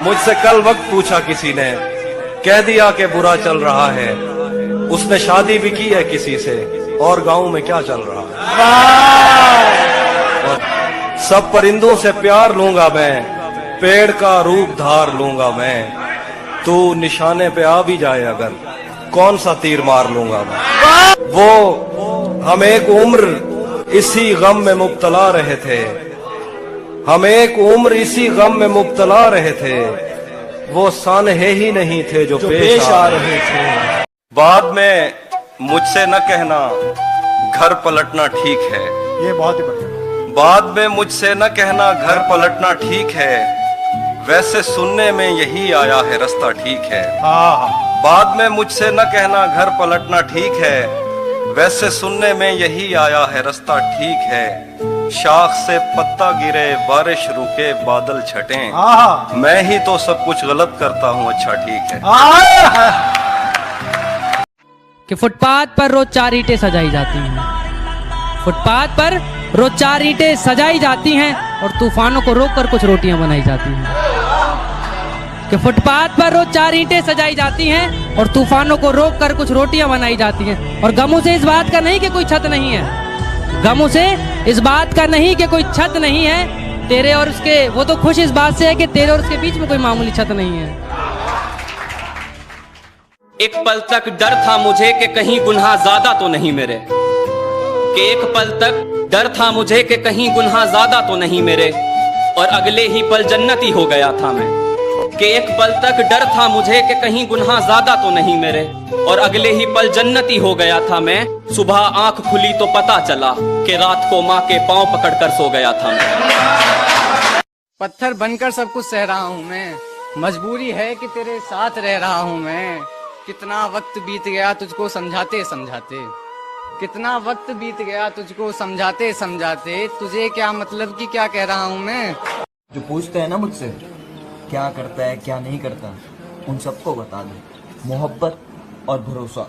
मुझसे कल वक्त पूछा किसी ने, कह दिया कि बुरा चल रहा है। उसने शादी भी की है किसी से, और गांव में क्या चल रहा है। और सब परिंदों से प्यार लूंगा मैं, पेड़ का रूप धार लूंगा मैं। तू निशाने पे आ भी जाए अगर, कौन सा तीर मार लूंगा मैं। वो हम एक उम्र इसी गम में मुब्तला रहे थे, हम एक उम्र इसी गम में मुब्तला रहे थे। वो सानहे ही नहीं थे जो पेश आ रहे थे। बाद में मुझसे न कहना घर पलटना ठीक है, ये बहुत ही बढ़िया। बाद में मुझसे न कहना घर पलटना ठीक है, वैसे सुनने में यही आया है रास्ता ठीक है। बाद में मुझसे न कहना घर पलटना ठीक है, वैसे सुनने में यही आया है रास्ता ठीक है। शाख से पत्ता गिरे, बारिश रुके, बादल छटे, मैं ही तो सब कुछ गलत करता हूँ, अच्छा ठीक है। कि फुटपाथ पर रोज 4 ईंटें सजाई जाती हैं, फुटपाथ पर रोज 4 ईंटें सजाई जाती हैं और तूफानों को रोककर कुछ रोटियां बनाई जाती हैं। कि फुटपाथ पर रोज 4 ईंटें सजाई जाती हैं और तूफानों को रोककर कुछ रोटियां बनाई जाती हैं। और गमों से इस बात का नहीं कि कोई छत नहीं है, गमों से इस बात का नहीं कि कोई छत नहीं है तेरे और उसके, वो तो खुश इस बात से है कि तेरे और उसके बीच में कोई मामूली छत नहीं है। एक पल तक डर था मुझे कि कहीं गुनाह ज्यादा तो नहीं मेरे, कि एक पल तक डर था मुझे कि कहीं गुनाह ज्यादा तो नहीं मेरे, और अगले ही पल जन्नती हो गया था मैं। कि एक पल तक डर था मुझे कि कहीं गुनाह ज्यादा तो नहीं मेरे, और अगले ही पल जन्नती हो गया था मैं। सुबह आंख खुली तो पता चला कि रात को माँ के पांव पकड़कर सो गया था मैं। पत्थर बनकर सब कुछ सह रहा हूँ मैं, मजबूरी है कि तेरे साथ रह रहा हूँ मैं। कितना वक्त बीत गया तुझको समझाते समझाते, कितना वक्त बीत गया तुझको समझाते समझाते, तुझे क्या मतलब कि क्या कह रहा हूँ मैं। जो पूछते हैं ना मुझसे क्या करता है क्या नहीं करता, उन सबको बता दे मोहब्बत और भरोसा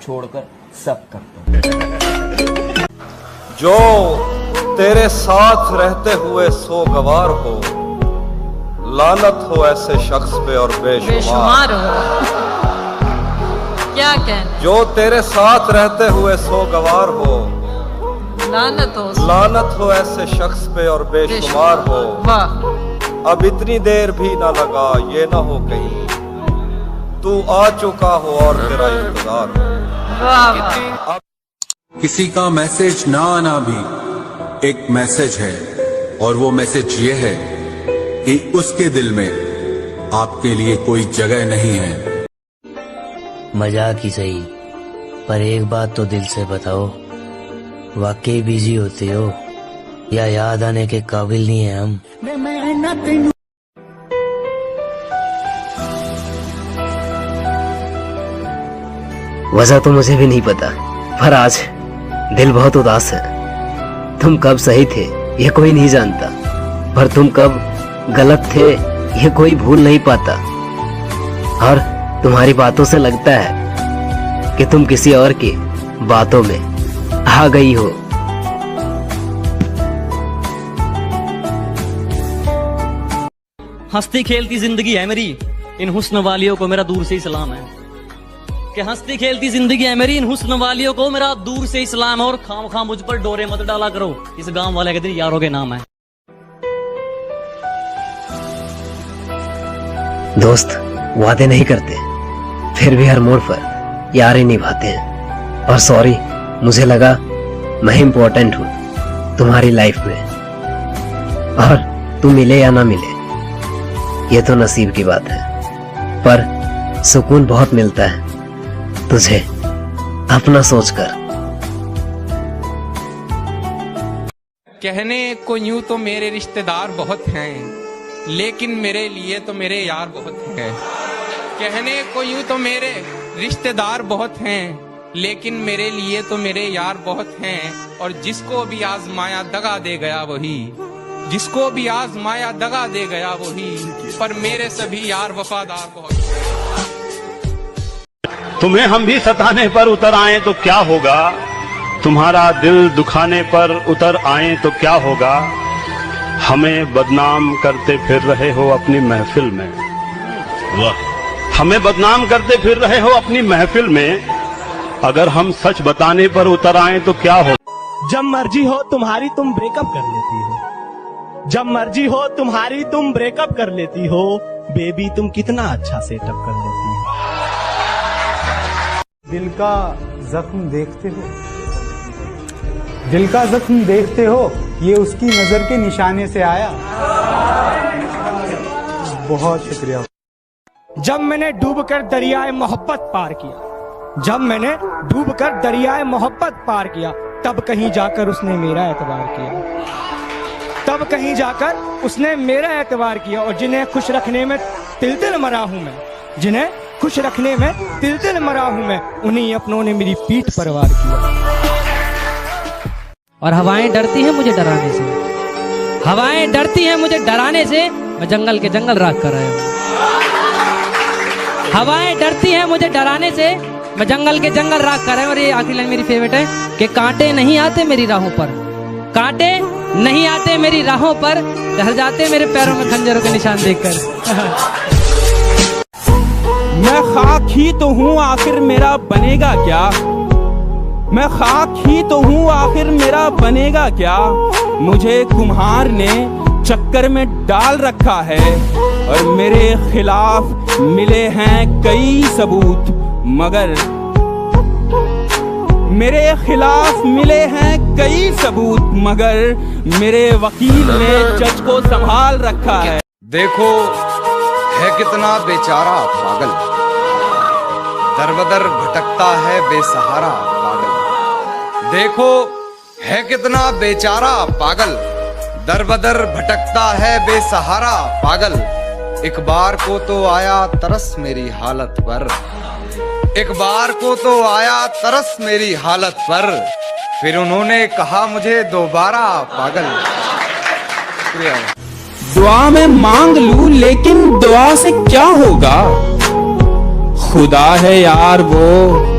छोड़कर सब करता। जो तेरे साथ रहते हुए सोगवार हो, लानत हो ऐसे शख्स पे और बेशुमार हो। क्या कहना, जो तेरे साथ रहते हुए सोगवार हो, लानत हो ऐसे शख्स पे और बेशुमार हो। वाह। अब इतनी देर भी ना लगा, ये ना हो कहीं तू आ चुका हो और तेरा इंतजार हो। वाह। किसी का मैसेज ना आना भी एक मैसेज है, और वो मैसेज ये है कि उसके दिल में आपके लिए कोई जगह नहीं है। मजाक ही सही, पर एक बात तो दिल से बताओ, वाकई बिजी होते हो या याद आने के काबिल नहीं है हम। वजह तो मुझे भी नहीं पता, पर आज दिल बहुत उदास है। तुम कब सही थे ये कोई नहीं जानता, पर तुम कब गलत थे ये कोई भूल नहीं पाता। और तुम्हारी बातों से लगता है कि तुम किसी और की बातों में आ गई हो। हंसती खेलती जिंदगी है मेरी, इन हुस्न वालियों को मेरा दूर से ही सलाम है। कि हंसती खेलती जिंदगी है मेरी, इन हुस्न वालियों को मेरा दूर से ही सलाम है। और खाम खाम मुझ पर डोरे मत डाला करो, इस गांव वाले के दिन यारों के नाम है। दोस्त वादे नहीं करते, फिर भी हर मोड़ पर यार ही निभाते हैं। और सॉरी, मुझे लगा मैं इम्पोर्टेंट हूँ तुम्हारी लाइफ में, और तू मिले या ना मिले ये तो नसीब की बात है, पर सुकून बहुत मिलता है तुझे अपना सोचकर। कहने को यूं तो मेरे रिश्तेदार बहुत हैं, लेकिन मेरे लिए तो मेरे यार बहुत हैं। कहने को यूं तो मेरे रिश्तेदार बहुत हैं, लेकिन मेरे लिए तो मेरे यार बहुत हैं। और जिसको भी आजमाया दगा दे गया वही, जिसको भी आजमाया दगा दे गया वही, पर मेरे सभी यार वफादार बहुत। तुम्हें हम भी सताने पर उतर आए तो क्या होगा, तुम्हारा दिल दुखाने पर उतर आए तो क्या होगा। हमें बदनाम करते फिर रहे हो अपनी महफिल में। वाह, हमें बदनाम करते फिर रहे हो अपनी महफिल में। अगर हम सच बताने पर उतर आए तो क्या हो? जब मर्जी हो तुम्हारी तुम ब्रेकअप कर लेती हो, जब मर्जी हो तुम्हारी तुम ब्रेकअप कर लेती हो, बेबी तुम कितना अच्छा सेटअप कर लेती हो। दिल का जख्म देखते हो, दिल का जख्म देखते हो, ये उसकी नजर के निशाने से आया। बहुत शुक्रिया। जब मैंने डूबकर दरियाए मोहब्बत पार किया, जब मैंने डूबकर दरियाए मोहब्बत पार किया, तब कहीं जाकर उसने मेरा एतबार किया, तब कहीं जाकर उसने मेरा एतबार किया। और जिन्हें खुश रखने में तिल तिल मरा हूं मैं, जिन्हें खुश रखने में तिल तिल मरा हूं मैं, उन्हीं अपनों ने मेरी पीठ पर वार किया। और हवाएं डरती हैं मुझे डराने से, हवाएं डरती हैं मुझे डराने से, मैं जंगल के जंगल राख कर आया हूं। हवाएं डरती हैं मुझे डराने से, मैं जंगल के जंगल राख कर आया हूं। और ये आखिरी लाइन मेरी फेवरेट है कि कांटे नहीं आते मेरी राहों पर, कांटे नहीं आते मेरी राहों पर, डर जाते मेरे पैरों में खंजरों के निशान देखकर। मैं खाक ही तो हूँ आखिर मेरा बनेगा क्या, मैं खाक ही तो हूँ आखिर मेरा बनेगा क्या। मुझे कुम्हार ने चक्कर में डाल रखा है और मेरे खिलाफ मिले हैं कई सबूत, मगर मेरे खिलाफ मिले हैं कई सबूत, मगर मेरे वकील ने जज को संभाल रखा है। देखो है कितना बेचारा पागल, दरबदर भटकता है बेसहारा पागल। देखो है कितना बेचारा पागल, दरबदर भटकता है बेसहारा पागल। एक बार को तो आया तरस मेरी हालत पर, एक बार को तो आया तरस मेरी हालत पर, फिर उन्होंने कहा मुझे दोबारा पागल। शुक्रिया। दुआ में मांग लूं लेकिन दुआ से क्या होगा, खुदा है यार वो,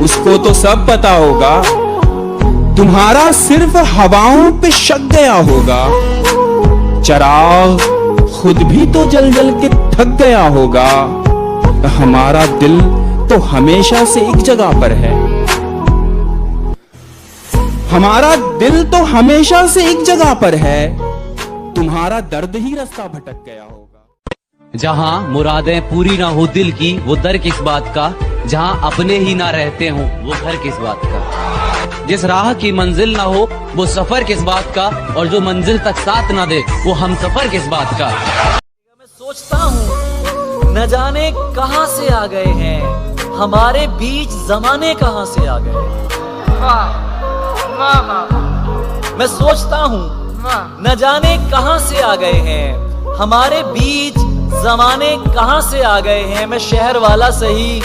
उसको तो सब पता होगा। तुम्हारा सिर्फ हवाओं पे शक गया होगा, चराग खुद भी तो जल जल के थक गया होगा। हमारा दिल तो हमेशा से एक जगह पर है, हमारा दिल तो हमेशा से एक जगह पर है, तुम्हारा दर्द ही रास्ता भटक गया होगा। जहाँ मुरादें पूरी ना हो दिल की, वो दर किस बात का, जहाँ अपने ही ना रहते हो वो घर किस बात का। जिस राह की मंजिल ना हो वो सफर किस बात का, और जो मंजिल तक साथ ना दे वो हम सफर किस बात का। मैं सोचता हूँ न जाने कहाँ से आ गए हैं, हमारे बीच जमाने कहाँ से आ गए। मैं सोचता हूँ न जाने कहाँ से आ गए हैं, हमारे बीच जमाने कहाँ से आ गए हैं। मैं शहर वाला सही